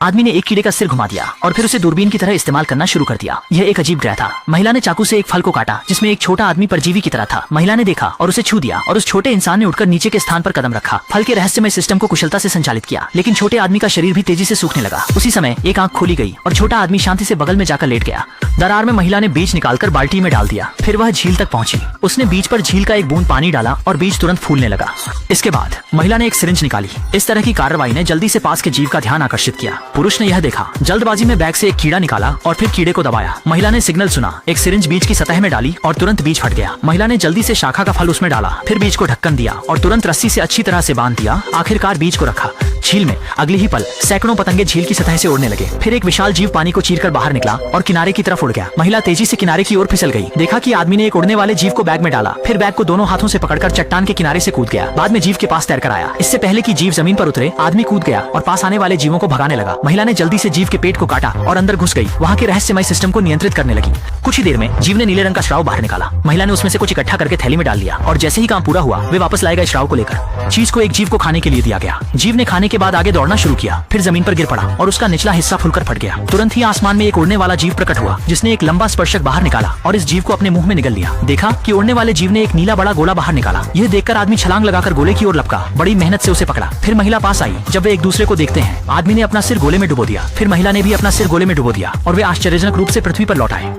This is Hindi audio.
आदमी ने एक कीड़े का सिर घुमा दिया और फिर उसे दूरबीन की तरह इस्तेमाल करना शुरू कर दिया। यह एक अजीब ग्रह था। महिला ने चाकू से एक फल को काटा जिसमें एक छोटा आदमी परजीवी की तरह था। महिला ने देखा और उसे छू दिया और उस छोटे इंसान ने उठकर नीचे के स्थान पर कदम रखा। फल के रहस्यमय सिस्टम को कुशलता से संचालित किया, लेकिन छोटे आदमी का शरीर भी तेजी से सूखने लगा। उसी समय एक आंख खोली गई और छोटा आदमी शांति से बगल में जाकर लेट गया। दरार में महिला ने बीज निकालकर बाल्टी में डाल दिया। फिर वह झील तक पहुंची। उसने बीज पर झील का एक बूंद पानी डाला और बीज तुरंत फूलने लगा। इसके बाद महिला ने एक सिरिंज निकाली। इस तरह की कार्रवाई ने जल्दी से पास के जीव का ध्यान आकर्षित किया। पुरुष ने यह देखा, जल्दबाजी में बैग से एक कीड़ा निकाला और फिर कीड़े को दबाया। महिला ने सिग्नल सुना, एक सिरिंज बीज की सतह में डाली और तुरंत बीज फट गया। महिला ने जल्दी से शाखा का फल उसमें डाला, फिर बीज को ढक्कन दिया और तुरंत रस्सी से अच्छी तरह से बांध दिया। आखिरकार बीज को रखा झील में। अगले ही पल सैकड़ों पतंगे झील की सतह से उड़ने लगे। फिर एक विशाल जीव पानी को चीरकर बाहर निकला और किनारे की तरफ उड़ गया। महिला तेजी से किनारे की ओर फिसल गई। देखा कि आदमी ने एक उड़ने वाले जीव को बैग में डाला, फिर बैग को दोनों हाथों से पकड़कर चट्टान के किनारे से कूद गया। बाद में जीव के पास तैरकर आया। इससे पहले कि जीव जमीन पर उतरे, आदमी कूद गया और पास आने वाले जीवों को भगाने लगा। महिला ने जल्दी से जीव के पेट को काटा और अंदर घुस गई। वहाँ के रहस्यमय सिस्टम को नियंत्रित करने लगी। कुछ ही देर में जीव ने नीले रंग का श्राव बाहर निकाला। महिला ने उसमें से कुछ इकट्ठा करके थैली में डाल लिया और जैसे ही काम पूरा हुआ, वे वापस लाए गए श्राव को लेकर। चीज को एक जीव को खाने के लिए दिया गया। जीव ने खाने के बाद आगे दौड़ना शुरू किया, फिर जमीन पर गिर पड़ा और उसका निचला हिस्सा फूलकर फट गया। तुरंत ही आसमान में एक उड़ने वाला जीव प्रकट हुआ, जिसने एक लंबा स्पर्शक बाहर निकाला और इस जीव को अपने मुंह में निगल लिया। देखा कि उड़ने वाले जीव ने एक नीला बड़ा गोला बाहर निकाला। यह देखकर आदमी छलांग लगाकर गोले की ओर लपका। बड़ी मेहनत से उसे पकड़ा। फिर महिला पास आई। जब वे एक दूसरे को देखते हैं, आदमी ने अपना सिर गोले में डुबो दिया, फिर महिला ने भी अपना सिर गोले में डुबो दिया और वे आश्चर्यजनक रूप से पृथ्वी पर लौट आए।